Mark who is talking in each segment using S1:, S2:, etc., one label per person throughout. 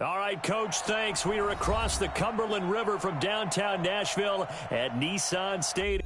S1: All right, Coach, thanks. We are across the Cumberland River from downtown Nashville at Nissan Stadium.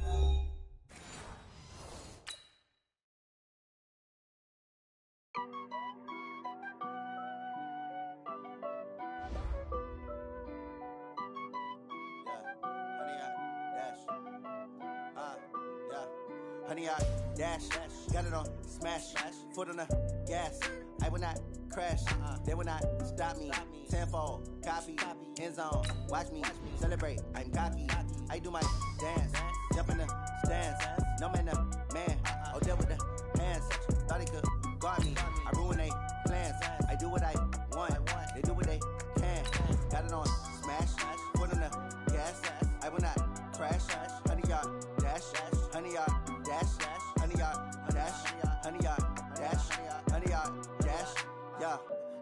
S2: Honey, I dash, got it on smash, foot on the gas. I will not crash, they will not stop me. Tenfold, copy, end zone, watch me celebrate. I'm cocky, I do my dance, jump in the stands. No man, man, oh, there with the hands. Thought he could guard me, I ruin they plans. I do what I want, they do what they can. Got it on smash, foot on the gas. I will not crash, honey, y'all dash, honey, y'all dash, honey, y'all dash, honey, y'all dash, honey, y'all dash, yeah.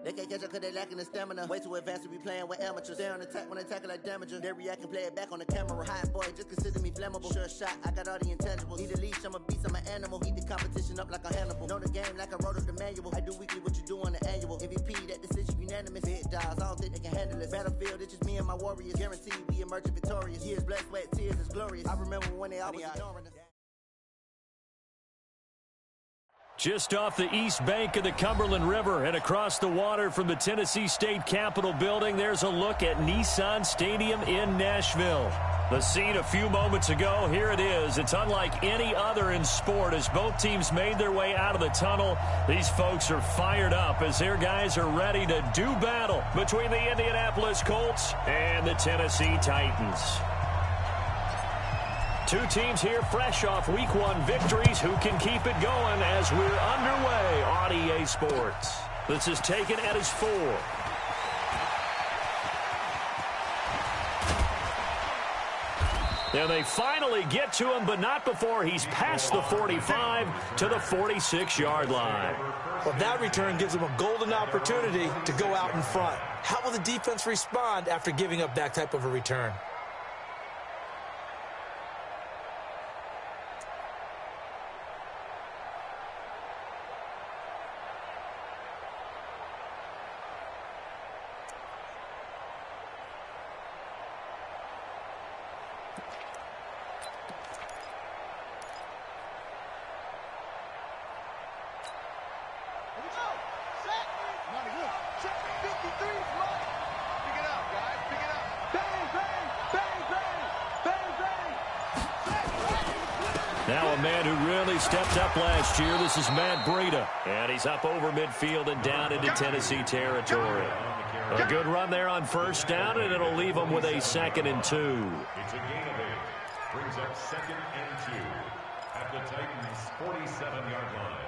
S2: They can't catch up cause they lacking the stamina. Way too advanced to be playing with amateurs. Stay on attack when they tackle like damager. They react and play it back on the camera. Hot boy, just consider me flammable. Sure shot, I got all the intangibles. Need a leash, I'm a beast, I'm an animal. Heat the competition up like a Hannibal. Know the game like I wrote up the manual. I do weekly what you do on the annual. MVP, that decision unanimous. Big dials, I don't think they can handle it. Battlefield, it's just me and my warriors. Guaranteed we emerge victorious. Years, blood, sweat, tears, it's glorious. I remember when they always ignoring us.
S1: Just off the east bank of the Cumberland River and across the water from the Tennessee State Capitol building, there's a look at Nissan Stadium in Nashville. The scene a few moments ago, here it is. It's unlike any other in sport as both teams made their way out of the tunnel. These folks are fired up as their guys are ready to do battle between the Indianapolis Colts and the Tennessee Titans. Two teams here fresh off Week 1 victories. Who can keep it going as we're underway on EA Sports? This is taken at his 4. And they finally get to him, but not before he's past the 45 to the 46-yard line.
S3: Well, that return gives them a golden opportunity to go out in front. How will the defense respond after giving up that type of a return?
S1: Now a man who really stepped up last year. This is Matt Breida. And he's up over midfield and down into Tennessee territory. A good run there on first down, and it'll leave them with a 2nd and 2.
S4: It's a gain of 8. Brings up 2nd and 2 at the Titans' 47-yard line.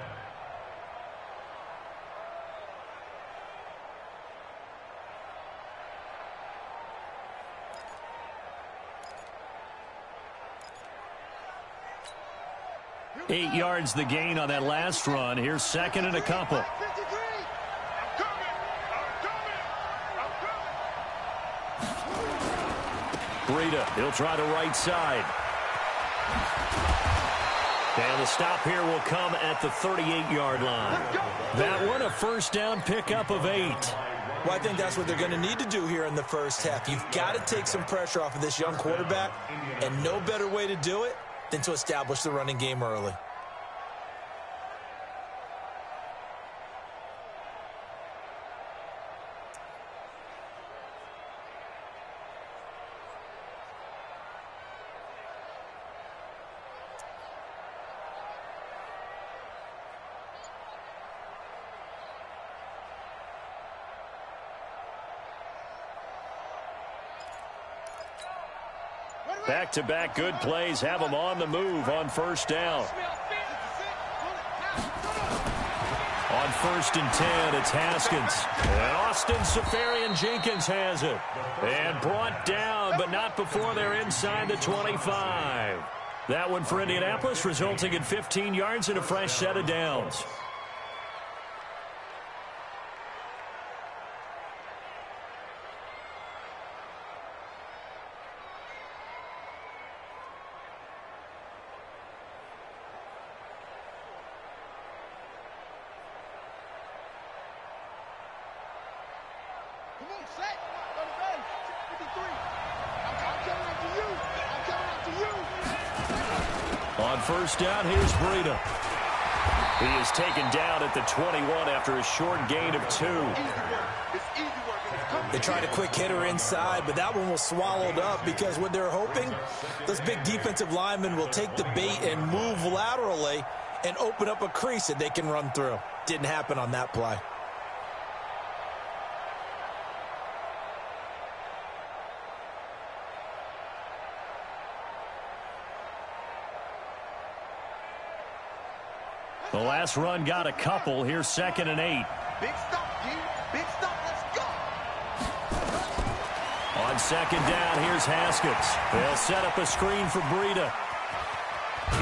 S1: Eight yards the gain on that last run. Here's 2nd and a couple. Breida, he'll try to right side. And the stop here will come at the 38-yard line. That one, a first down pickup of 8.
S3: Well, I think that's what they're going to need to do here in the first half. You've got to take some pressure off of this young quarterback, and no better way to do it than to establish the running game early.
S1: Back-to-back good plays have them on the move on first down. On 1st and 10, it's Haskins. And Austin Seferian-Jenkins has it. And brought down, but not before they're inside the 25. That one for Indianapolis, resulting in 15 yards and a fresh set of downs.
S5: Come on, set. 53. I'm coming after you. I'm coming after you.
S1: On first down, here's Breida. He is taken down at the 21 after a short gain of 2.
S3: They tried a quick hitter inside, but that one was swallowed up because what they're hoping, those big defensive linemen will take the bait and move laterally and open up a crease that they can run through. Didn't happen on that play.
S1: The last run got a couple. Here's 2nd and 8.
S5: Big stop, dude. Big stop. Let's go.
S1: On 2nd down, here's Haskins. They'll set up a screen for Breida.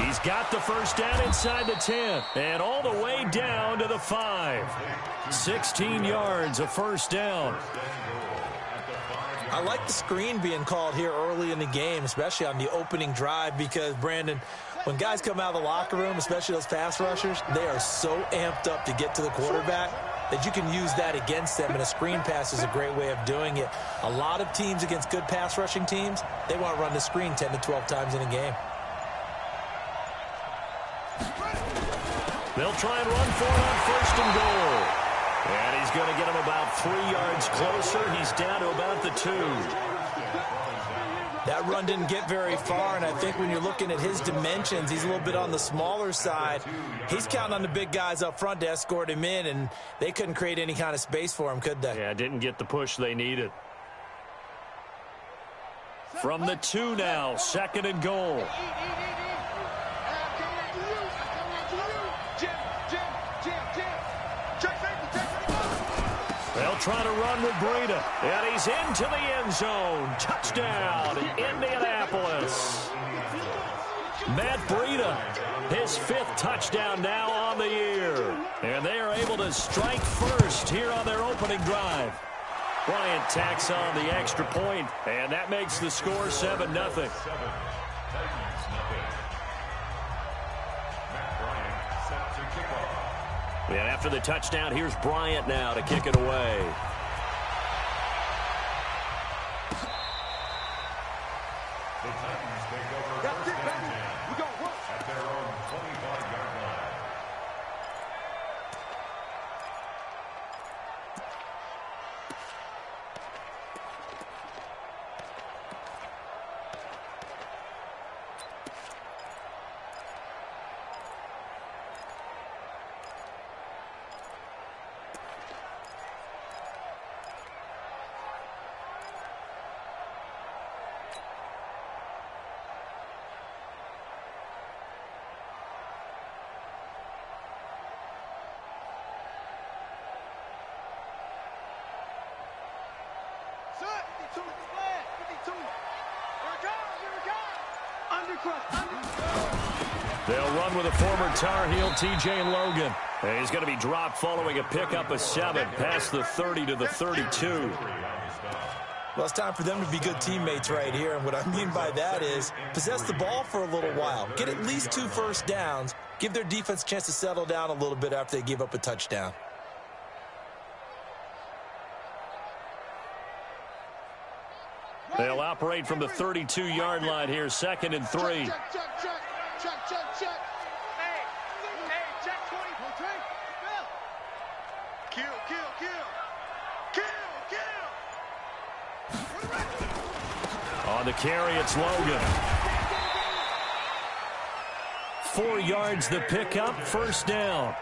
S1: He's got the first down inside the 10 and all the way down to the 5. 16 yards of first down.
S3: I like the screen being called here early in the game, especially on the opening drive, because, Brandon, when guys come out of the locker room, especially those pass rushers, they are so amped up to get to the quarterback that you can use that against them, and a screen pass is a great way of doing it. A lot of teams against good pass rushing teams, they want to run the screen 10 to 12 times in a game.
S1: They'll try and run for it on 1st and goal. And he's going to get him about 3 yards closer. He's down to about the 2.
S3: That run didn't get very far, and I think when you're looking at his dimensions, he's a little bit on the smaller side. He's counting on the big guys up front to escort him in, and they couldn't create any kind of space for him, could they?
S1: Yeah, didn't get the push they needed. From the 2 now, 2nd and goal. They'll try to run with Breida, and he's into the end zone. Touchdown, Indianapolis. Matt Breida, his 5th touchdown now on the year. And they are able to strike first here on their opening drive. Bryant tacks on the extra point, and that makes the score 7-0. And after the touchdown, here's Bryant now to kick it away.
S4: The Titans take over first and 10 at their own 25-yard line.
S1: They'll run with a former Tar Heel, T.J. Logan. And he's going to be dropped following a pickup of 7 past the 30 to the 32.
S3: Well, it's time for them to be good teammates right here, and what I mean by that is possess the ball for a little while, get at least 2 first downs, give their defense a chance to settle down a little bit after they give up a touchdown.
S1: They'll operate from the 32-yard line here, 2nd and 3.
S5: Check. Hey, check 20. Kill.
S1: On the carry, it's Logan. 4 yards the pickup, first down.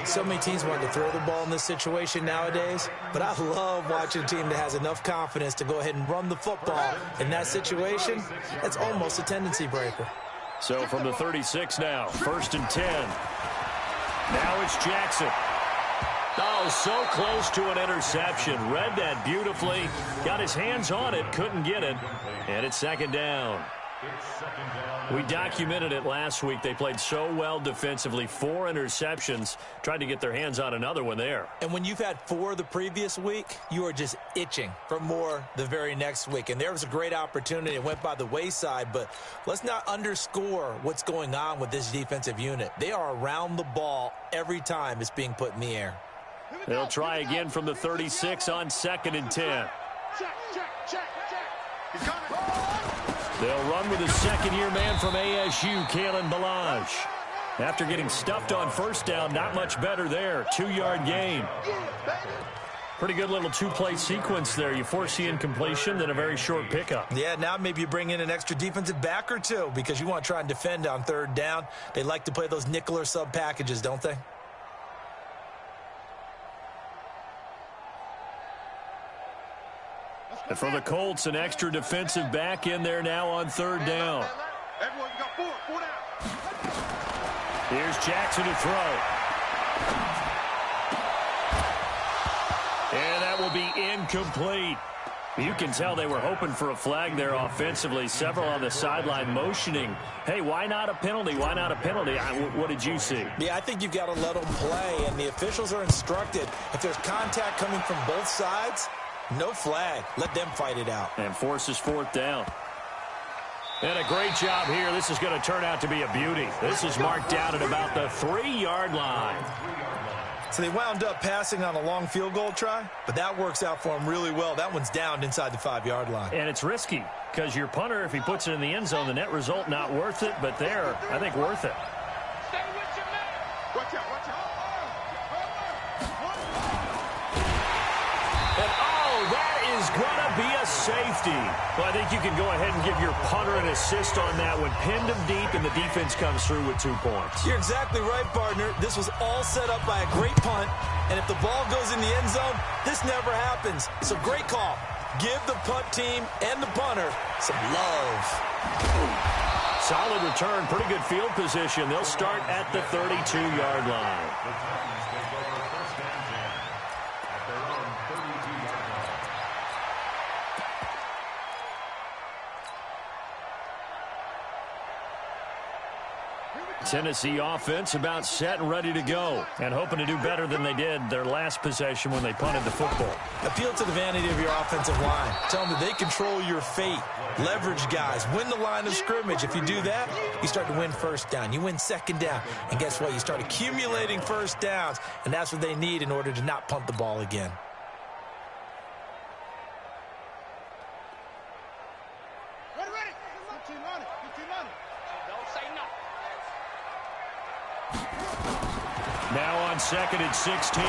S3: So many teams want to throw the ball in this situation nowadays, but I love watching a team that has enough confidence to go ahead and run the football. In that situation, that's almost a tendency breaker.
S1: So from the 36 now, 1st and 10. Now it's Jackson. Oh, so close to an interception. Read that beautifully. Got his hands on it, couldn't get it. And it's 2nd down. We documented it last week. They played so well defensively. 4 interceptions. Tried to get their hands on another one there.
S3: And when you've had 4 the previous week, you are just itching for more the very next week. And there was a great opportunity. It went by the wayside, but let's not underscore what's going on with this defensive unit. They are around the ball every time it's being put in the air.
S1: They'll try again from the 36 on 2nd and 10. They'll run with a second-year man from ASU, Kalen Ballage. After getting stuffed on first down, not much better there. 2-yard gain. Pretty good little two-play sequence there. You force the incompletion, then a very short pickup.
S3: Yeah, now maybe you bring in an extra defensive back or two because you want to try and defend on 3rd down. They like to play those nickel or sub packages, don't they?
S1: And for the Colts, an extra defensive back in there now on 3rd down.
S5: Everyone got 4 down.
S1: Here's Jackson to throw. And that will be incomplete. You can tell they were hoping for a flag there offensively. Several on the sideline motioning, hey, why not a penalty? Why not a penalty? What did you see?
S3: Yeah, I think you've got to let them play, and the officials are instructed. If there's contact coming from both sides, no flag. Let them fight it out.
S1: And forces 4th down. And a great job here. This is going to turn out to be a beauty. This is marked down at about the 3-yard line.
S3: So they wound up passing on a long field goal try, but that works out for them really well. That one's down inside the 5-yard line.
S1: And it's risky because your punter, if he puts it in the end zone, the net result not worth it, but there, I think worth it.
S5: Stay with your man. Watch out, watch out.
S1: And that is going to be a safety. Well, I think you can go ahead and give your punter an assist on that one. Pinned him deep, and the defense comes through with 2 points.
S3: You're exactly right, partner. This was all set up by a great punt, and if the ball goes in the end zone, this never happens. So great call. Give the punt team and the punter some love.
S1: Solid return, pretty good field position. They'll start at the 32-yard line. Tennessee offense about set and ready to go, and hoping to do better than they did their last possession when they punted the football.
S3: Appeal to the vanity of your offensive line. Tell them that they control your fate. Leverage guys. Win the line of scrimmage. If you do that, you start to win 1st down. You win 2nd down. And guess what? You start accumulating 1st downs, and that's what they need in order to not punt the ball again.
S5: Ready. 15 on it. Don't say nothing.
S1: Now on 2nd and 16,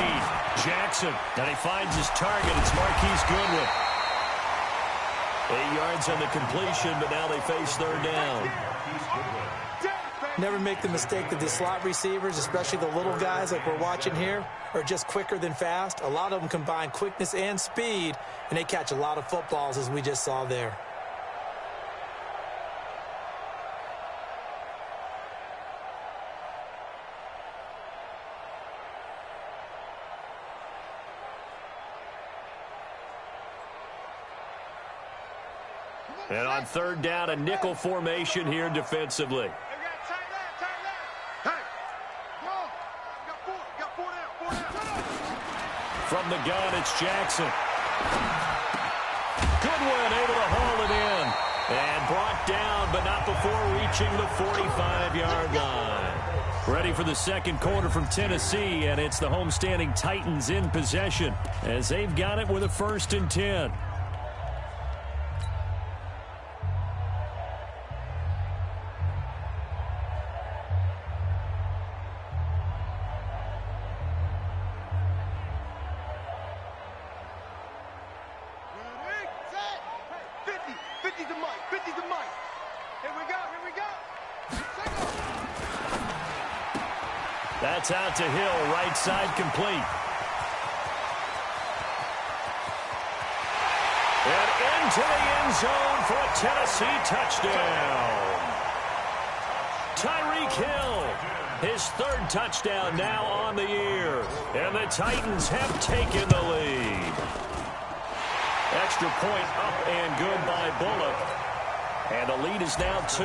S1: Jackson. And he finds his target. It's Marquise Goodwin. 8 yards on the completion, but now they face 3rd down.
S3: Never make the mistake that the slot receivers, especially the little guys like we're watching here, are just quicker than fast. A lot of them combine quickness and speed, and they catch a lot of footballs, as we just saw there.
S1: And on 3rd down, a nickel formation here defensively. From the gun, it's Jackson. Goodwin able to haul it in. And brought down, but not before reaching the 45-yard line. Ready for the 2nd quarter from Tennessee, and it's the homestanding Titans in possession as they've got it with a 1st and 10. That's out to Hill, right side complete. And into the end zone for a Tennessee touchdown. Tyreek Hill, his 3rd touchdown now on the year. And the Titans have taken the lead. Extra point up and good by Bullock. And the lead is now 2.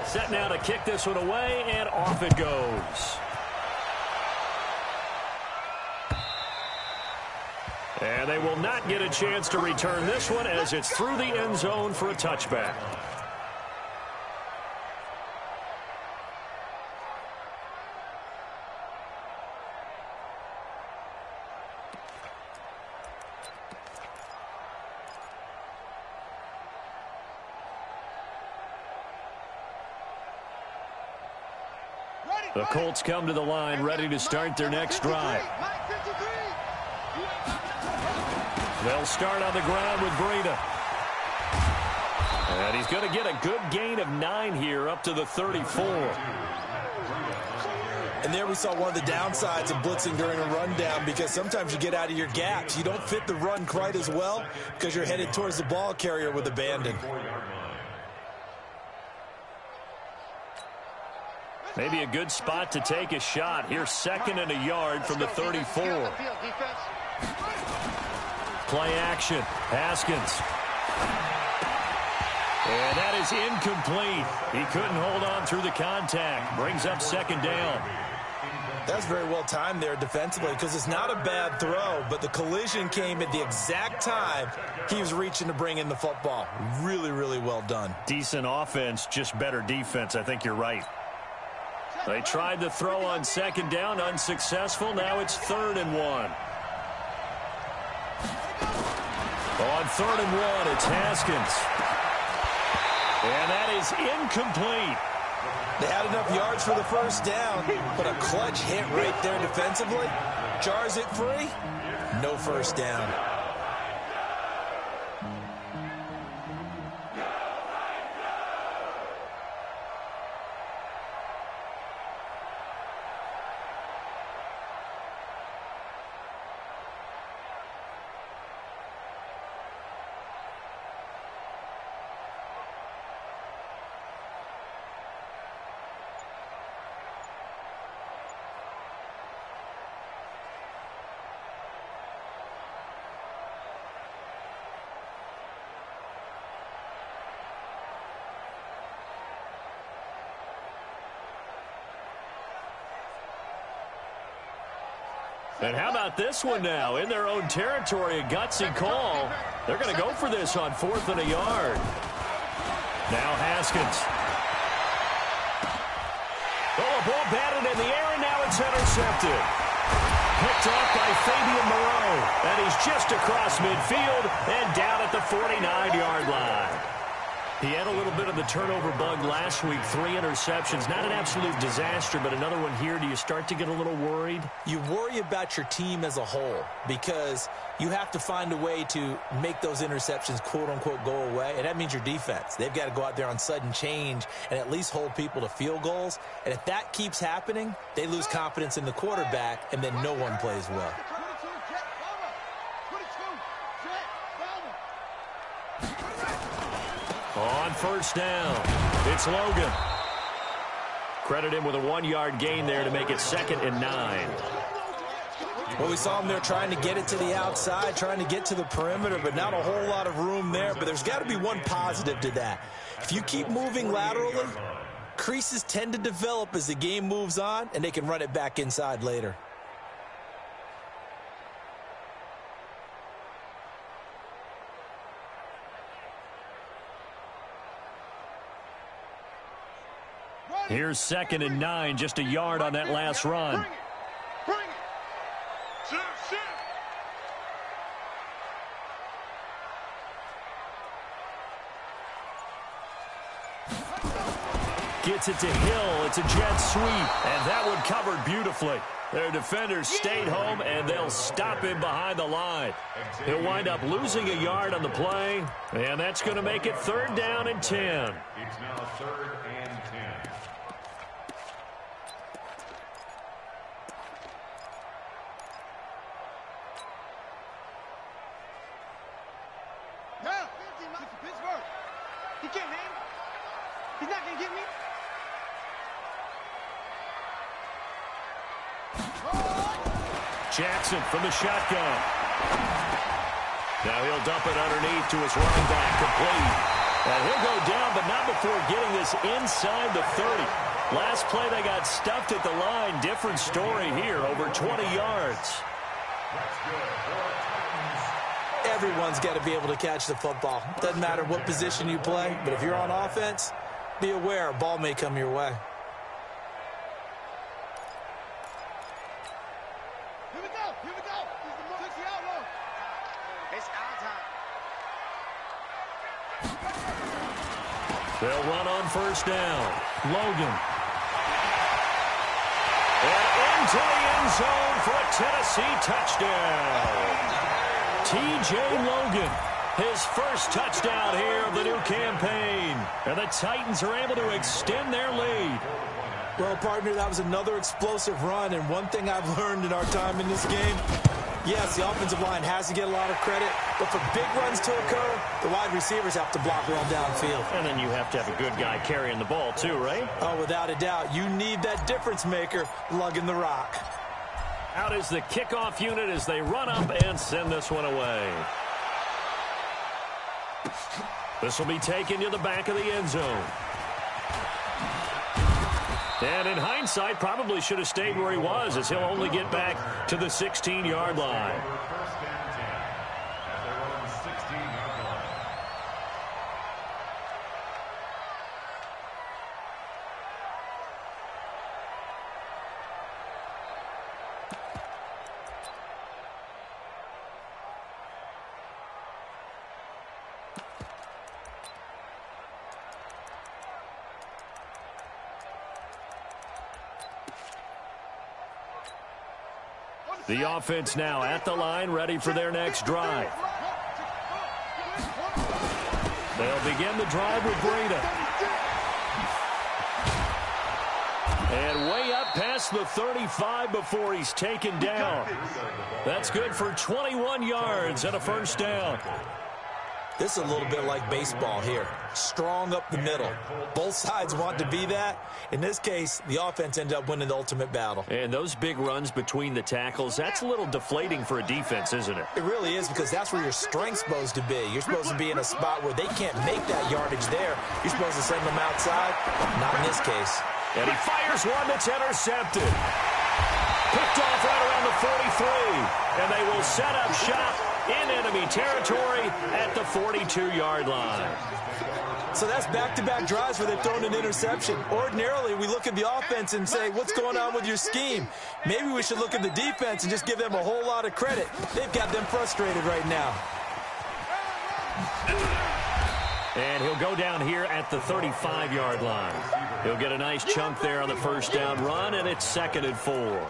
S1: Set now to kick this one away, and off it goes. And they will not get a chance to return this one as it's through the end zone for a touchback. The Colts come to the line, ready to start their next drive. They'll start on the ground with Breida. And he's going to get a good gain of 9 here, up to the 34.
S3: And there we saw one of the downsides of blitzing during a rundown, because sometimes you get out of your gaps. You don't fit the run quite as well because you're headed towards the ball carrier with abandon.
S1: Maybe a good spot to take a shot. Here's 2nd and a yard from the 34. Play action. Haskins. And that is incomplete. He couldn't hold on through the contact. Brings up 2nd down.
S3: That's very well timed there defensively, because it's not a bad throw, but the collision came at the exact time he was reaching to bring in the football. Really, really well done.
S1: Decent offense, just better defense. I think you're right. They tried to throw on 2nd down, unsuccessful. Now it's 3rd and 1. On 3rd and 1, it's Haskins. And that is incomplete.
S3: They had enough yards for the first down, but a clutch hit right there defensively. Jars it free. No first down.
S1: And how about this one now? In their own territory, a gutsy call. They're going to go for this on 4th and a yard. Now Haskins. Oh, a ball batted in the air, and now it's intercepted. Picked off by Fabian Moreau. And he's just across midfield and down at the 49-yard line. He had a little bit of the turnover bug last week. 3 interceptions. Not an absolute disaster, but another one here. Do you start to get a little worried?
S3: You worry about your team as a whole, because you have to find a way to make those interceptions, quote-unquote, go away. And that means your defense. They've got to go out there on sudden change and at least hold people to field goals. And if that keeps happening, they lose confidence in the quarterback, and then no one plays well.
S1: On 1st down, it's Logan. Credit him with a 1-yard gain there to make it 2nd and 9.
S3: Well, we saw him there trying to get it to the outside, trying to get to the perimeter, but not a whole lot of room there. But there's got to be one positive to that. If you keep moving laterally, creases tend to develop as the game moves on, and they can run it back inside later.
S1: Here's 2nd and 9, just a yard on that last run.
S5: Bring it. Shoot.
S1: Gets it to Hill. It's a jet sweep, and that one covered beautifully. Their defenders stayed home, and they'll stop him behind the line. He'll wind up losing a yard on the play, and that's going to make it 3rd down and 10.
S4: It's now 3rd and 10.
S5: Now, Pittsburgh. He can't hang. He's not going to get me.
S1: Jackson from the shotgun. Now he'll dump it underneath to his running back, complete. And he'll go down, but not before getting this inside the 30. Last play, they got stuffed at the line. Different story here, over 20 yards.
S3: Everyone's got to be able to catch the football. Doesn't matter what position you play, but if you're on offense, be aware a ball may come your way.
S5: Here we go. Took the outlaw. It's our time.
S1: They'll run on 1st down. Logan. into the end zone for a Tennessee touchdown. T.J. Logan, his first touchdown here of the new campaign. And the Titans are able to extend their lead.
S3: Well, partner, that was another explosive run, and one thing I've learned in our time in this game, yes, the offensive line has to get a lot of credit, but for big runs to occur, the wide receivers have to block well downfield.
S1: And then you have to have a good guy carrying the ball too, right?
S3: Oh, without a doubt. You need that difference maker lugging the rock.
S1: Out is the kickoff unit as they run up and send this one away. This will be taken to the back of the end zone. And in hindsight, probably should have stayed where he was, as he'll only get back to the 16-yard line.
S4: First and 10 at their own 16-yard line.
S1: The offense now at the line, ready for their next drive. They'll begin the drive with Breida. And way up past the 35 before he's taken down. That's good for 21 yards and a first down.
S3: This is a little bit like baseball here. Strong up the middle. Both sides want to be that. In this case, the offense ended up winning the ultimate battle.
S1: And those big runs between the tackles, that's a little deflating for a defense, isn't it?
S3: It really is, because that's where your strength's supposed to be. You're supposed to be in a spot where they can't make that yardage there. You're supposed to send them outside. Not in this case.
S1: And he fires one that's intercepted. Picked off right around the 43. And they will set up shop in enemy territory at the 42-yard line.
S3: So that's back-to-back drives where they've thrown an interception. Ordinarily, we look at the offense and say, what's going on with your scheme? Maybe we should look at the defense and just give them a whole lot of credit. They've got them frustrated right now.
S1: And he'll go down here at the 35-yard line. He'll get a nice chunk there on the first down run, and it's 2nd and 4.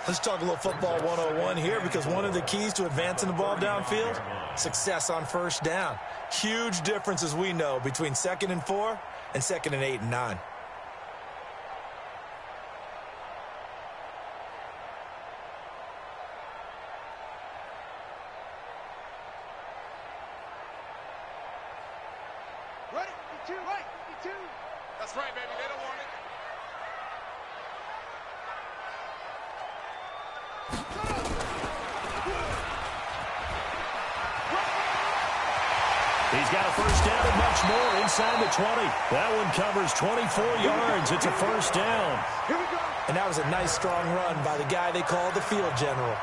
S3: Let's talk a little football 101 here, because one of the keys to advancing the ball downfield, success on first down. Huge difference, as we know, between 2nd and 4 and 2nd and 8 and 9.
S5: Ready? 52, right? 52. That's right, baby. They don't want it.
S1: He's got a first down and much more inside the 20. That one covers 24 yards. It's a first down.
S5: Here we go.
S3: And that was a nice, strong run by the guy they call the field general.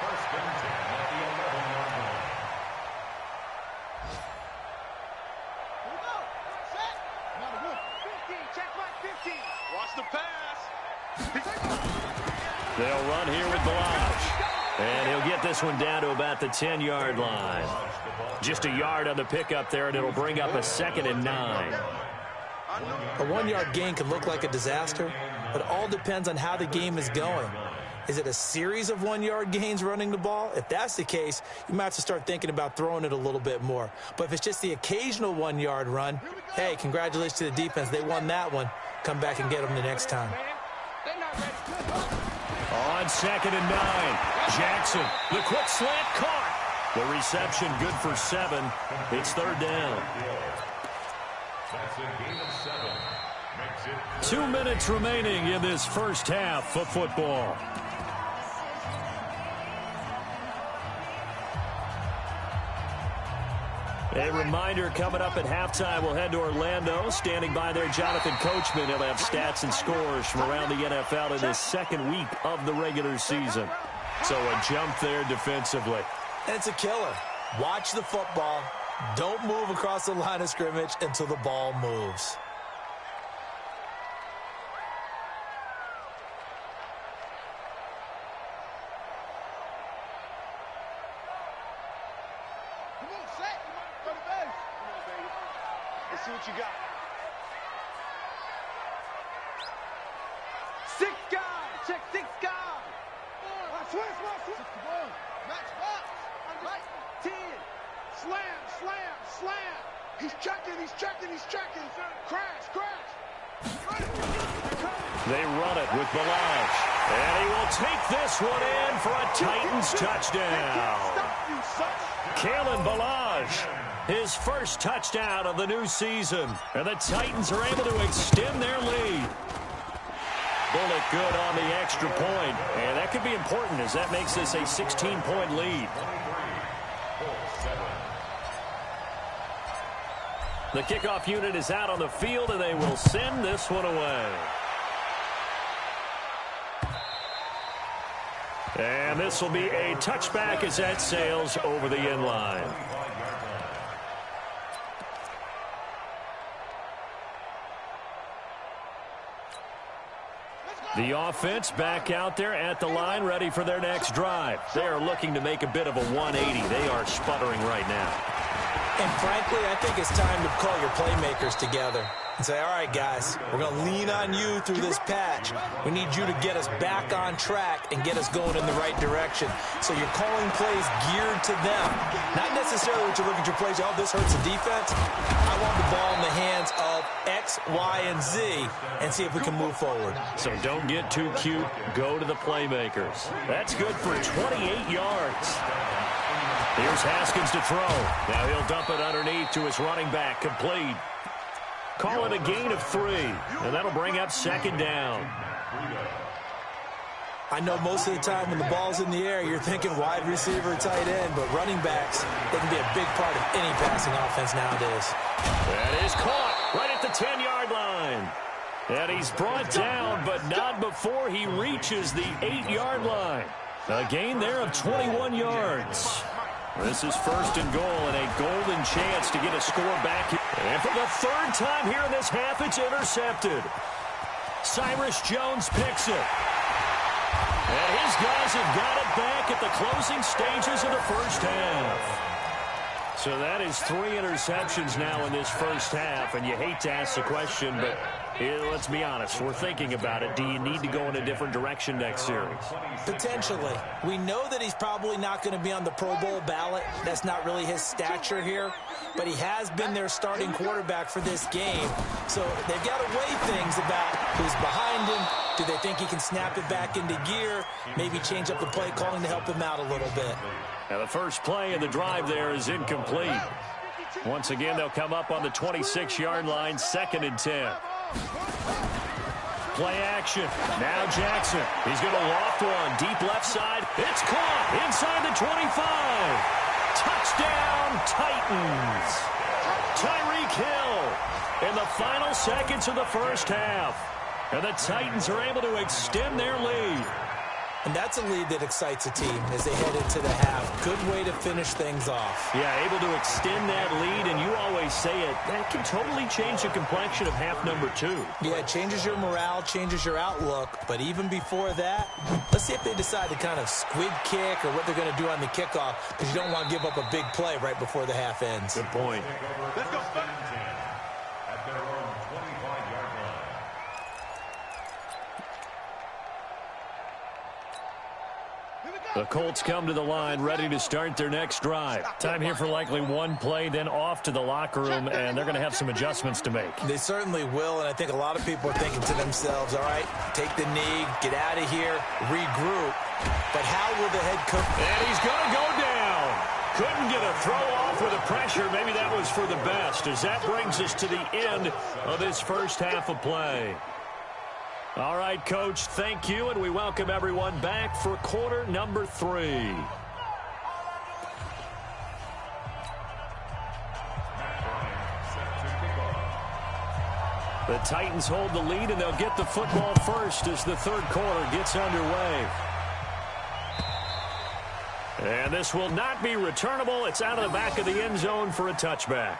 S4: First and 10 at the 11-yard line.
S5: Here we go. Set. Another one. 15. Check right. 15. Watch the pass.
S1: They'll run here with Balazs. And he'll get this one down to about the 10-yard line. Just a yard on the pickup there, and it'll bring up a 2nd and 9.
S3: A 1-yard gain can look like a disaster, but it all depends on how the game is going. Is it a series of 1-yard gains running the ball? If that's the case, you might have to start thinking about throwing it a little bit more. But if it's just the occasional 1-yard run, hey, congratulations to the defense. They won that one. Come back and get them the next time.
S5: They're not ready.
S1: On 2nd and 9, Jackson, the quick slant caught. The reception good for 7. It's 3rd down.
S4: That's a gain of 7. Makes it
S1: 2 minutes remaining in this first half of football. A reminder, coming up at halftime, we'll head to Orlando. Standing by there, Jonathan Coachman. He'll have stats and scores from around the NFL in this 2nd week of the regular season. So a jump there defensively.
S3: And it's a killer. Watch the football. Don't move across the line of scrimmage until the ball moves.
S5: Come on, set. Go to base. Come on, baby. Let's see what you got. 6. He's checking. Crash.
S1: They run it with Balazs. And he will take this one in for a Titans touchdown. Kalen Balazs, his first touchdown of the new season. And the Titans are able to extend their lead. Bullet good on the extra point. And that could be important as that makes this a 16-point lead. The kickoff unit is out on the field, and they will send this one away. And this will be a touchback as that sails over the end line. The offense back out there at the line, ready for their next drive. They are looking to make a bit of a 180. They are sputtering right now.
S3: And frankly, I think it's time to call your playmakers together and say, all right, guys, we're going to lean on you through this patch. We need you to get us back on track and get us going in the right direction. So you're calling plays geared to them. Not necessarily what you look at your plays, oh, this hurts the defense. I want the ball in the hands of X, Y, and Z and see if we can move forward.
S1: So don't get too cute. Go to the playmakers. That's good for 28 yards. Here's Haskins to throw. Now he'll dump it underneath to his running back. Complete. Call it a gain of 3. And that'll bring up second down.
S3: I know most of the time when the ball's in the air, you're thinking wide receiver, tight end, but running backs, they can be a big part of any passing offense nowadays.
S1: That is caught right at the 10-yard line. And he's brought down, but not before he reaches the 8-yard line. A gain there of 21 yards. This is first and goal and a golden chance to get a score back. And for the third time here in this half, it's intercepted. Cyrus Jones picks it. And his guys have got it back at the closing stages of the first half. So that is 3 interceptions now in this first half, and you hate to ask the question, but let's be honest, we're thinking about it. Do you need to go in a different direction next series?
S3: Potentially. We know that he's probably not going to be on the Pro Bowl ballot. That's not really his stature here, but he has been their starting quarterback for this game. So they've got to weigh things about who's behind him. Do they think he can snap it back into gear? Maybe change up the play calling to help him out a little bit.
S1: Now the first play of the drive there is incomplete. Once again, they'll come up on the 26-yard line, 2nd and 10. Play action. Now Jackson. He's going to loft one. Deep left side. It's caught inside the 25. Touchdown, Titans. Tyreek Hill in the final seconds of the first half. And the Titans are able to extend their lead.
S3: And that's a lead that excites a team as they head into the half. Good way to finish things off.
S1: Yeah, able to extend that lead, and you always say it, that can totally change the complexion of half number 2.
S3: Yeah, it changes your morale, changes your outlook. But even before that, let's see if they decide to kind of squid kick or what they're going to do on the kickoff, because you don't want to give up a big play right before the half ends.
S1: Good point.
S5: Let's go.
S4: At their own 25-yard line.
S1: The Colts come to the line ready to start their next drive. Time here for likely one play, then off to the locker room, and they're going to have some adjustments to make.
S3: They certainly will, and I think a lot of people are thinking to themselves, all right, take the knee, get out of here, regroup. But how will the head coach...
S1: And he's going to go down. Couldn't get a throw off with the pressure. Maybe that was for the best, as that brings us to the end of this first half of play. All right, Coach, thank you, and we welcome everyone back for quarter number 3. The Titans hold the lead, and they'll get the football first as the third quarter gets underway. And this will not be returnable. It's out of the back of the end zone for a touchback.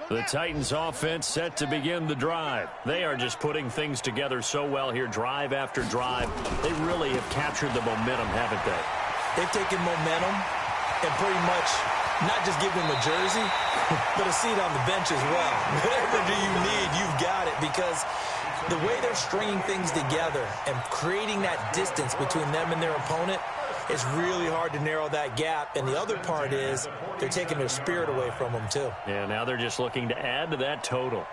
S1: The Titans offense set to begin the drive. They are just putting things together so well here, drive after drive. They really have captured the momentum, haven't they?
S3: They've taken momentum and pretty much not just give him a jersey, but a seat on the bench as well. Whatever do you need, you've got it, because the way they're stringing things together and creating that distance between them and their opponent, it's really hard to narrow that gap. And the other part is they're taking their spirit away from them, too.
S1: Yeah, now they're just looking to add to that total.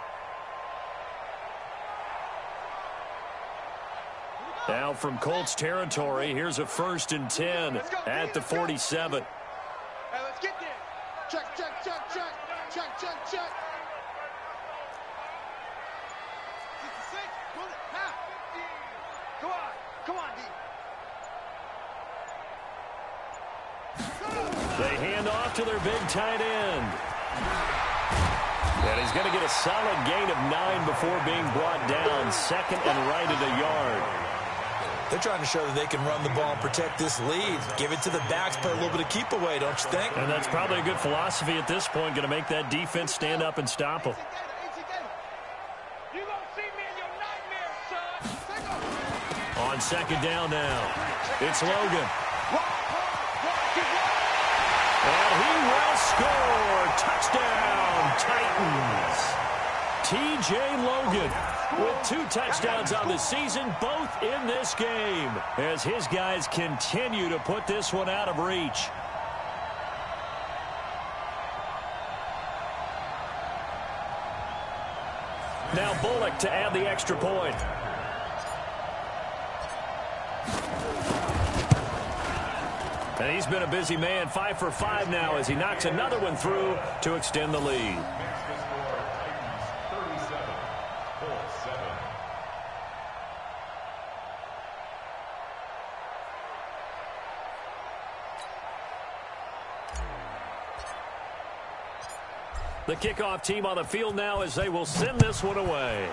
S1: Now from Colts territory, here's a 1st and 10 at the 47.
S5: Hey, let's get there. Check, check, check, check. Check, check, check. 66. Pull it. Half. 15. Come on. Come on, D.
S1: They hand off to their big tight end. And he's going to get a solid gain of 9 before being brought down. 2nd and right at a yard.
S3: They're trying to show that they can run the ball and protect this lead. Give it to the backs, play a little bit of keep away, don't you think?
S1: And that's probably a good philosophy at this point, going to make that defense stand up and stop them.
S5: You gonna see me in your nightmares, son.
S1: On 2nd down now, it's Logan. And he will score. Touchdown, Titans. T.J. Logan with 2 touchdowns on the season, both in this game, as his guys continue to put this one out of reach. Now Bullock to add the extra point. And he's been a busy man, 5 for 5 now as he knocks another one through to extend the lead. The kickoff team on the field now as they will send this one away.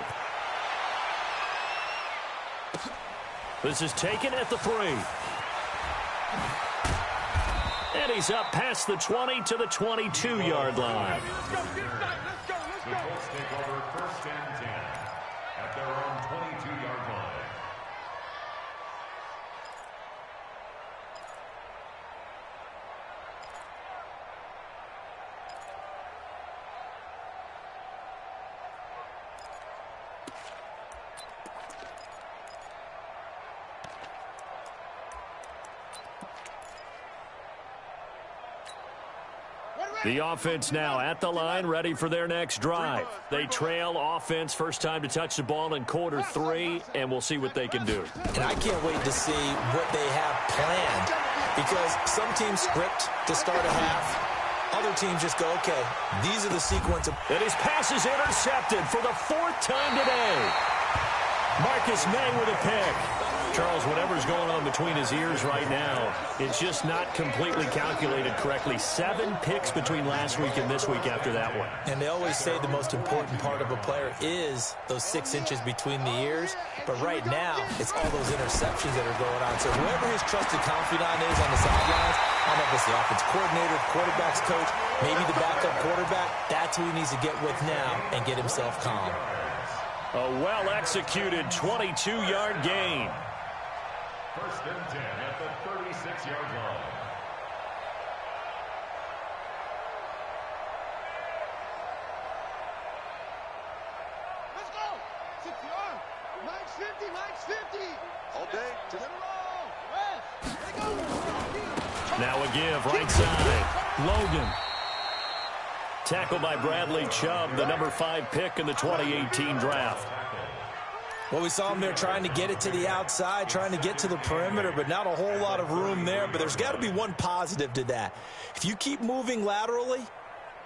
S1: This is taken at the 3. And he's up past the 20 to the 22-yard line.
S5: Let's go, get inside. Let's go, let's go.
S4: The Colts take over 1st and 10 at their own 22-yard line.
S1: The offense now at the line, ready for their next drive. They trail offense, first time to touch the ball in quarter 3, and we'll see what they can do.
S3: And I can't wait to see what they have planned, because some teams script to start a half. Other teams just go, okay, these are the sequence of...
S1: And his pass is intercepted for the 4th time today. Marcus May with a pick. Charles, whatever's going on between his ears right now, it's just not completely calculated correctly. 7 picks between last week and this week after that one.
S3: And they always say the most important part of a player is those 6 inches between the ears. But right now, it's all those interceptions that are going on. So whoever his trusted confidant is on the sidelines, I don't know if it's the offense coordinator, quarterback's coach, maybe the backup quarterback, that's who he needs to get with now and get himself calm.
S1: A well-executed 22-yard gain.
S4: 1st and 10 at the 36-yard line.
S5: Let's go. 60-yard. Mike's 50. Mike's 50. All day. To the roll. West. Let it go.
S1: Now a give, right side. Logan. Tackled by Bradley Chubb, the number 5 pick in the 2018 draft.
S3: Well, we saw him there trying to get it to the outside, trying to get to the perimeter, but not a whole lot of room there. But there's got to be one positive to that. If you keep moving laterally,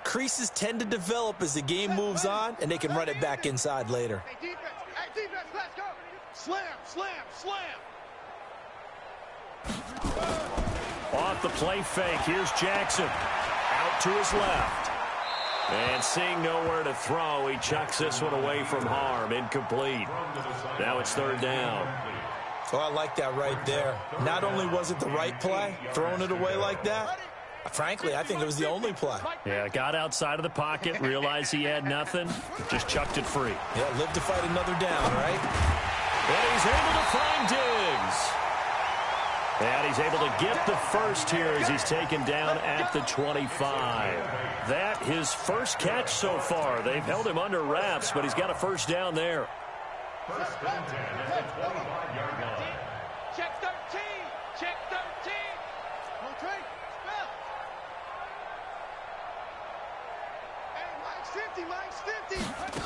S3: creases tend to develop as the game moves on, and they can run it back inside later.
S5: Hey, defense. Hey, defense. Let's go. Slam, slam, slam.
S1: Off the play fake, here's Jackson. Out to his left. And seeing nowhere to throw, he chucks this one away from harm. Incomplete. Now it's 3rd down.
S3: Oh, I like that right there. Not only was it the right play, throwing it away like that, frankly, I think it was the only play.
S1: Yeah, got outside of the pocket, realized he had nothing, just chucked it free.
S3: Yeah, live to fight another down, right?
S1: And he's able to find Diggs. And he's able to get the first here as he's taken down at the 25. That his first catch so far. They've held him under wraps, but he's got a first down there.
S4: First and 10 at the 25-yard line.
S5: Check 13. Check 13. No trade. Spell. Hey, Mike's 50. Mike's 50. Let's go.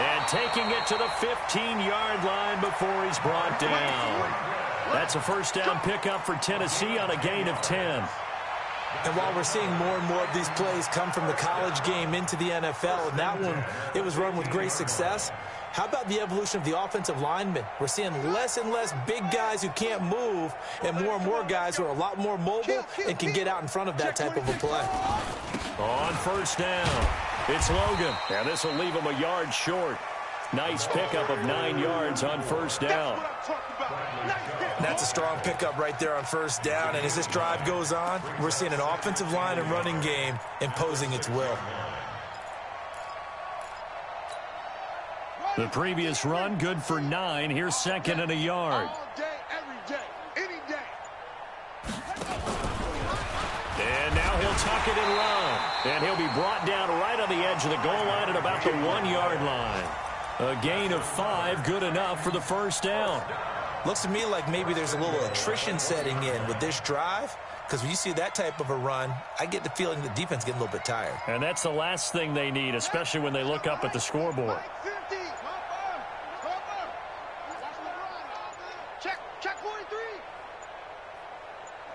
S1: And taking it to the 15-yard line before he's brought down. That's a first down pickup for Tennessee on a gain of 10.
S3: And while we're seeing more and more of these plays come from the college game into the NFL, and that one, it was run with great success, how about the evolution of the offensive linemen? We're seeing less and less big guys who can't move and more guys who are a lot more mobile and can get out in front of that type of a play.
S1: On first down, it's Logan. And this will leave him a yard short. Nice pickup of 9 yards on first down.
S3: That's a strong pickup right there on first down. And as this drive goes on, we're seeing an offensive line and running game imposing its will.
S1: The previous run, good for 9. Here's second and a yard.
S5: All day, every day, any day.
S1: And now he'll tuck it and run. And he'll be brought down right on the edge of the goal line at about the 1-yard line. A gain of 5, good enough for the first down.
S3: Looks to me like maybe there's a little attrition setting in with this drive, because when you see that type of a run, I get the feeling the defense getting a little bit tired.
S1: And that's the last thing they need, especially when they look up at the scoreboard.
S5: Check 43.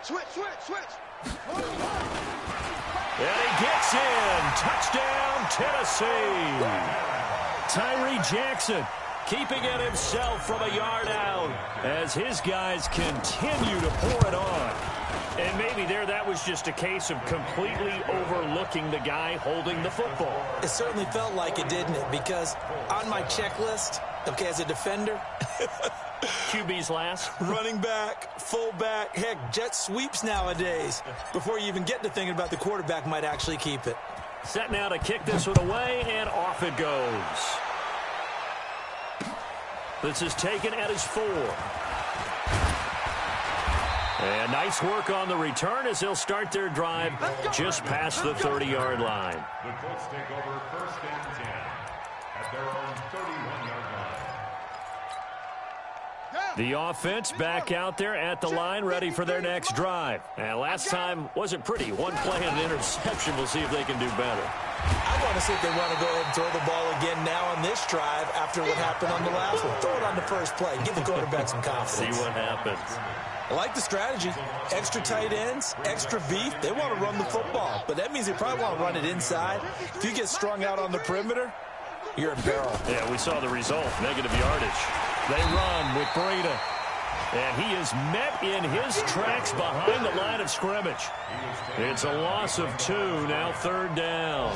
S5: Switch.
S1: And he gets in. Touchdown, Tennessee. Tyree Jackson keeping it himself from a yard out as his guys continue to pour it on. And maybe that was just a case of completely overlooking the guy holding the football.
S3: It certainly felt like it, didn't it? Because on my checklist, okay, as a defender,
S1: QB's last.
S3: running back, fullback, heck, jet sweeps nowadays. Before you even get to thinking about the quarterback might actually keep it.
S1: Set now to kick this one away, and off it goes. This is taken at his 4. And nice work on the return as they'll start their drive just past the 30-yard line.
S4: The Colts take over first and 10 at their own 31-yard line.
S1: The offense back out there at the line, ready for their next drive. And last time wasn't pretty. One play and an interception. We'll see if they can do better.
S3: I want to see if they want to go ahead and throw the ball again now on this drive after what happened on the last one. Throw it on the first play. Give the quarterback some confidence.
S1: See what happens.
S3: I like the strategy. Extra tight ends, extra beef. They want to run the football, but that means they probably want to run it inside. If you get strung out on the perimeter, you're in peril.
S1: Yeah, we saw the result. Negative yardage. They run with Breida. And he is met in his tracks behind the line of scrimmage. It's a loss of 2, now third down.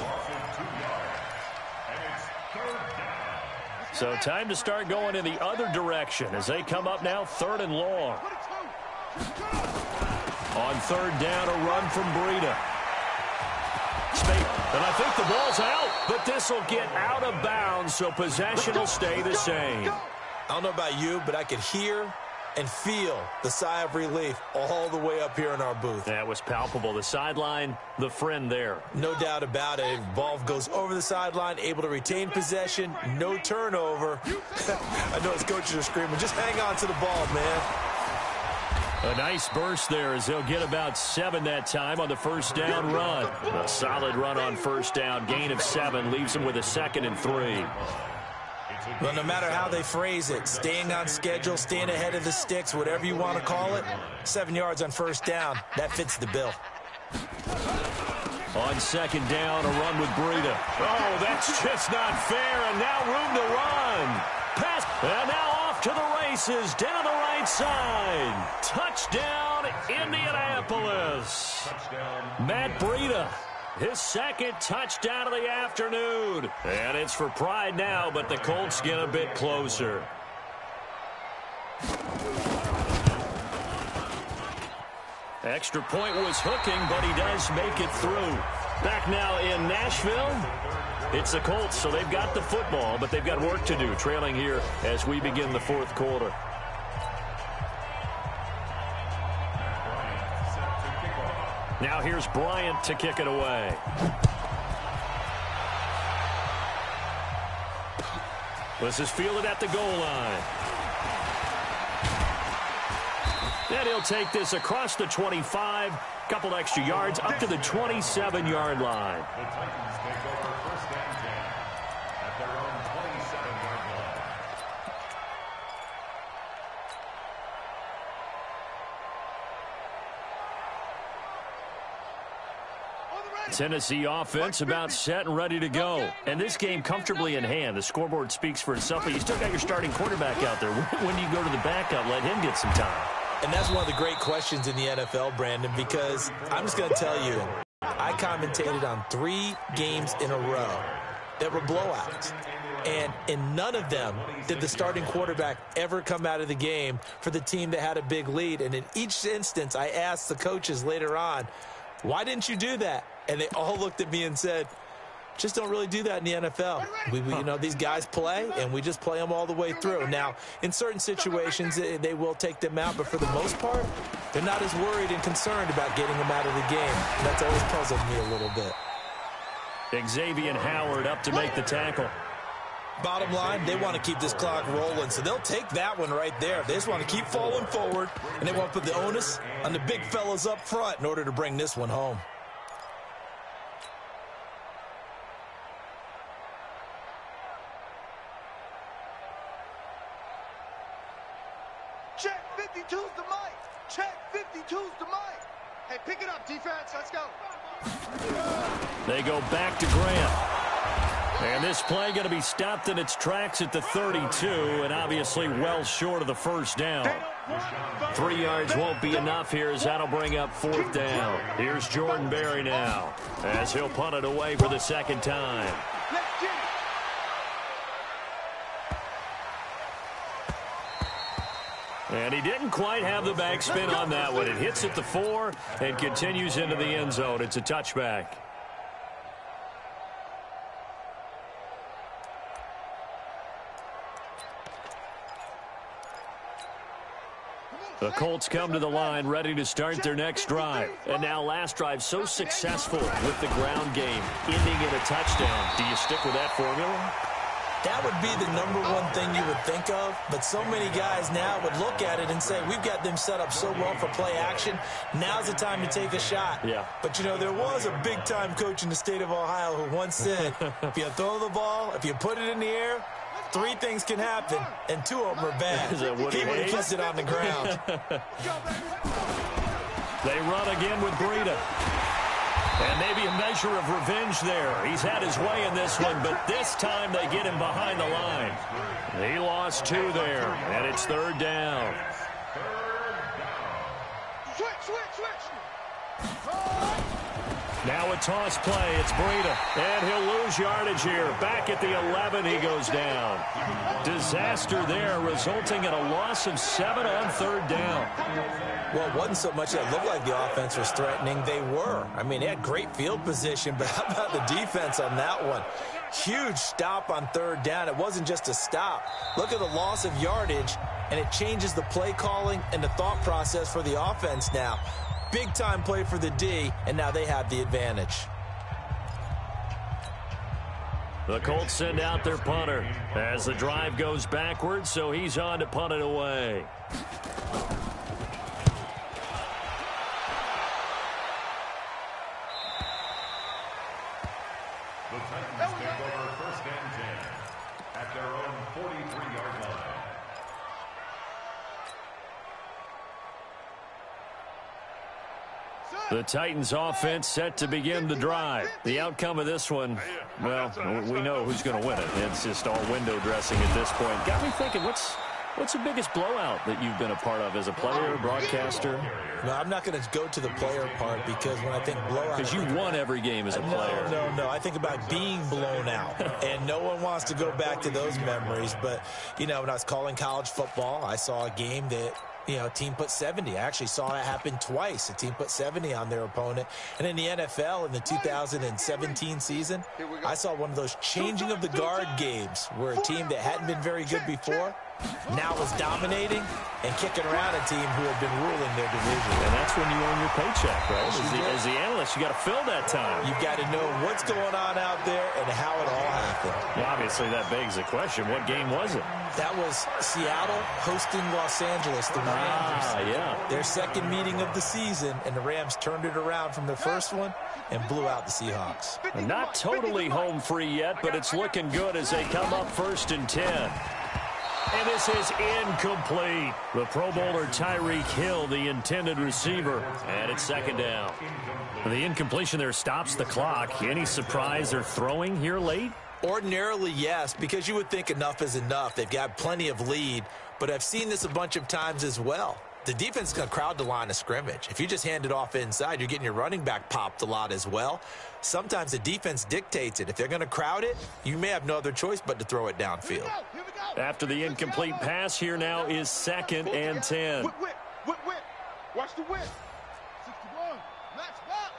S1: So time to start going in the other direction as they come up now third and long. On third down, a run from Breida. And I think the ball's out, but this will get out of bounds, so possession will stay the same.
S3: I don't know about you, but I could hear and feel the sigh of relief all the way up here in our booth.
S1: That was palpable. The sideline, the friend there.
S3: No doubt about it. Ball goes over the sideline, able to retain possession, no turnover. I know his coaches are screaming, just hang on to the ball, man.
S1: A nice burst there as they'll get about 7 that time on the first down run. A solid run on first down. Gain of 7 leaves them with a 2nd and 3.
S3: Well, no matter how they phrase it, staying on schedule, staying ahead of the sticks, whatever you want to call it, 7 yards on first down, that fits the bill.
S1: On second down, a run with Breida. Oh, that's just not fair, and now room to run. Pass, and now off to the races, down the right side. Touchdown, Indianapolis. Matt Breida. His 2nd touchdown of the afternoon. And it's for pride now, but the Colts get a bit closer. Extra point was hooking, but he does make it through. Back now in Nashville. It's the Colts, so they've got the football, but they've got work to do, trailing here as we begin the fourth quarter. Now here's Bryant to kick it away. This is fielded at the goal line. And he'll take this across the 25, couple extra yards, up to the 27-yard line.
S4: The Titans take over first and 10 at their own 27-yard line.
S1: Tennessee offense about set and ready to go. And this game comfortably in hand. The scoreboard speaks for itself, but you still got your starting quarterback out there. When do you go to the backup? Let him get some time.
S3: And that's one of the great questions in the NFL, Brandon, because I'm just going to tell you, I commentated on 3 games in a row that were blowouts. And in none of them did the starting quarterback ever come out of the game for the team that had a big lead. And in each instance, I asked the coaches later on, why didn't you do that? And they all looked at me and said, just don't really do that in the NFL. You know, these guys play, and we just play them all the way through. Now, in certain situations, they will take them out, but for the most part, they're not as worried and concerned about getting them out of the game. That's always puzzled me a little bit.
S1: Xavier Howard up to make the tackle.
S3: Bottom line, they want to keep this clock rolling, so they'll take that one right there. They just want to keep falling forward, and they want to put the onus on the big fellas up front in order to bring this one home.
S5: Check 52's the mic. Check 52's the mic. Hey, pick it up, defense. Let's go.
S1: They go back to Grant. And this play going to be stopped in its tracks at the 32, and obviously well short of the first down. 3 yards won't be enough here as that'll bring up fourth down. Here's Jordan Berry now as he'll punt it away for the second time. And he didn't quite have the backspin on that one. It hits at the 4 and continues into the end zone. It's a touchback. The Colts come to the line ready to start their next drive. And now last drive so successful with the ground game, ending in a touchdown. Do you stick with that formula?
S3: That would be the #1 thing you would think of, but so many guys now would look at it and say, we've got them set up so well for play action, now's the time to take a shot.
S1: Yeah.
S3: But, you know, there was a big-time coach in the state of Ohio who once said, if you throw the ball, if you put it in the air, 3 things can happen, and 2 of them are bad.
S1: Is that what
S3: he would have kept it on the ground.
S1: They run again with Breida. And maybe a measure of revenge there. He's had his way in this one, but this time they get him behind the line. He lost 2 there, and it's third down. Now a toss play. It's Breida, and he'll lose yardage here. Back at the 11, he goes down. Disaster there, resulting in a loss of 7 on third down.
S3: Well, it wasn't so much that it looked like the offense was threatening. They were. I mean, they had great field position, but how about the defense on that one? Huge stop on third down. It wasn't just a stop. Look at the loss of yardage, and it changes the play calling and the thought process for the offense now. Big-time play for the D, and now they have the advantage.
S1: The Colts send out their punter as the drive goes backwards, so he's on to punt it away.
S4: The Titans take over first and 10 at their own 43-yard line.
S1: The Titans offense set to begin the drive. The outcome of this one, well, we know who's going to win it. It's just all window dressing at this point. Got me thinking, what's the biggest blowout that you've been a part of as a player, broadcaster?
S3: No, I'm not going to go to the player part because when I think blowout...
S1: Because you won every game as a player.
S3: No. I think about being blown out. And no one wants to go back to those memories. But, you know, when I was calling college football, I saw a game that a team put 70. I actually saw that happen twice. A team put 70 on their opponent. And in the NFL in the 2017 season, I saw one of those changing of the guard games where a team that hadn't been very good before now was dominating and kicking around a team who had been ruling their division.
S1: And that's when you earn your paycheck, right? As the analyst, you got to fill that time.
S3: You've got to know what's going on out there and how it all happened.
S1: Well, obviously, that begs the question, what game was it?
S3: That was Seattle hosting Los Angeles, the Rams.
S1: Yeah.
S3: Their second meeting of the season, and the Rams turned it around from their first one and blew out the Seahawks.
S1: Not totally home free yet, but it's looking good as they come up 1st and 10. And this is incomplete. The Pro Bowler Tyreek Hill, the intended receiver. And it's 2nd down. The incompletion there stops the clock. Any surprise they're throwing here late?
S3: Ordinarily, yes, because you would think enough is enough. They've got plenty of lead, but I've seen this a bunch of times as well. The defense is going to crowd the line of scrimmage. If you just hand it off inside, you're getting your running back popped a lot as well. Sometimes the defense dictates it. If they're going to crowd it, you may have no other choice but to throw it downfield.
S1: After the incomplete pass, here now is 2nd and 10.
S5: Whip. Watch the whip. 61. Match box.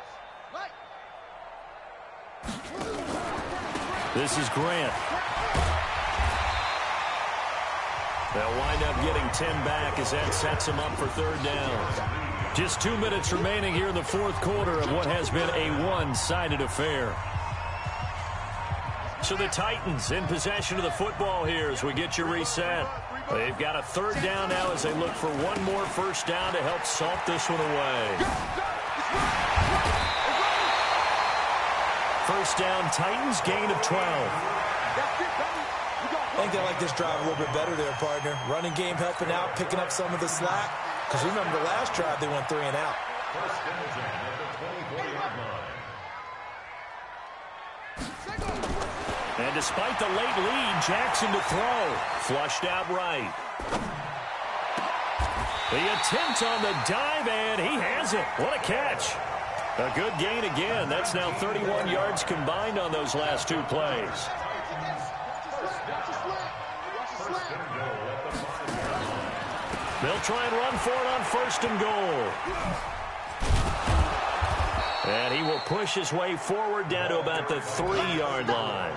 S5: Right.
S1: This is Grant. They'll wind up getting 10 back as that sets them up for 3rd down. Just 2 minutes remaining here in the 4th quarter of what has been a one-sided affair. So the Titans in possession of the football here as we get you reset. They've got a 3rd down now as they look for one more 1st down to help salt this one away. 1st down, Titans, gain of 12.
S3: I think they like this drive a little bit better there, partner. Running game helping out, picking up some of the slack. Because remember the last drive, they went 3 and out.
S4: 1st and 10 at the 24-yard line.
S1: And despite the late lead, Jackson to throw. Flushed out right. The attempt on the dive, and he has it. What a catch. A good gain again. That's now 31 yards combined on those last 2 plays. They'll try and run for it on 1st and goal. And he will push his way forward down to about the 3-yard line.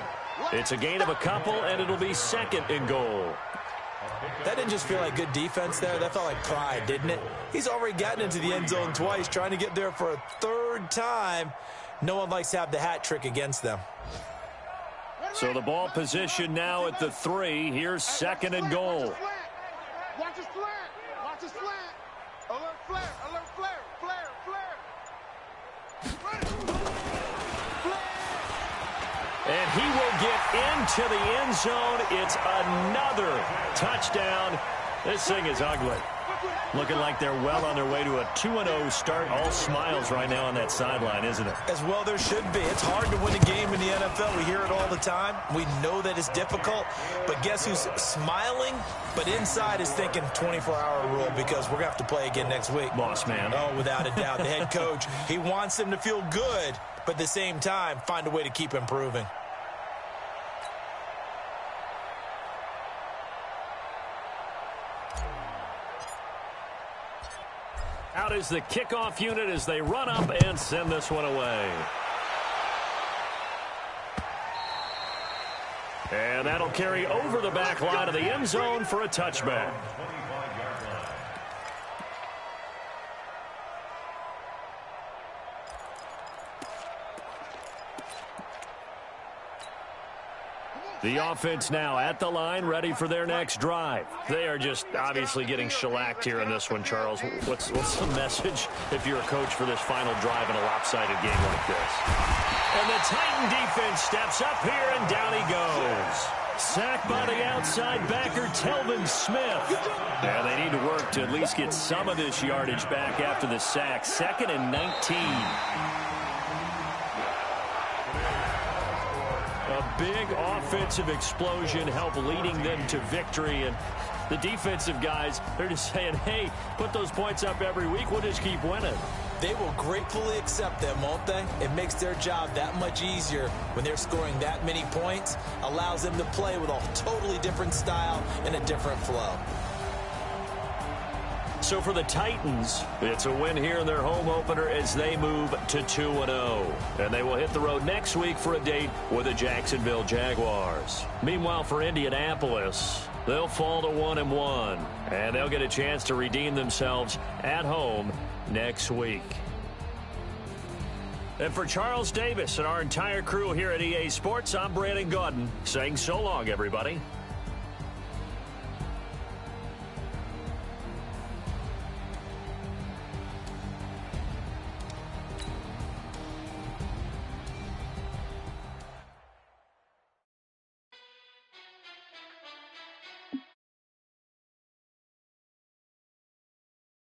S1: It's a gain of a couple, and it'll be 2nd and goal.
S3: That didn't just feel like good defense there. That felt like pride, didn't it? He's already gotten into the end zone twice, trying to get there for a 3rd time. No one likes to have the hat trick against them.
S1: So the ball position now at the 3. Here's 2nd and goal.
S5: Watch his slant. Watch his slant. Alert flare. Alert flare. Flare.
S1: And he will get into the end zone. It's another touchdown. This thing is ugly. Looking like they're well on their way to a 2-0 start. All smiles right now on that sideline, isn't it?
S3: As well there should be. It's hard to win a game in the NFL. We hear it all the time. We know that it's difficult. But guess who's smiling? But inside is thinking 24-hour rule because we're going to have to play again next week.
S1: Boss man.
S3: Oh, without a doubt. The head coach, he wants them to feel good, but at the same time, find a way to keep improving.
S1: Out is the kickoff unit as they run up and send this one away. And that'll carry over the back line of the end zone for a touchback. The offense now at the line, ready for their next drive. They are just obviously getting shellacked here in this one, Charles. What's the message if you're a coach for this final drive in a lopsided game like this? And the Titan defense steps up here, and down he goes. Sacked by the outside backer, Telvin Smith. Yeah, they need to work to at least get some of this yardage back after the sack. 2nd and 19. A big offensive explosion helped leading them to victory. And the defensive guys, they're just saying, hey, put those points up every week. We'll just keep winning.
S3: They will gratefully accept them, won't they? It makes their job that much easier when they're scoring that many points. Allows them to play with a totally different style and a different flow.
S1: So for the Titans, it's a win here in their home opener as they move to 2-0. And they will hit the road next week for a date with the Jacksonville Jaguars. Meanwhile, for Indianapolis, they'll fall to 1-1. And they'll get a chance to redeem themselves at home next week. And for Charles Davis and our entire crew here at EA Sports, I'm Brandon Gaudin saying so long, everybody.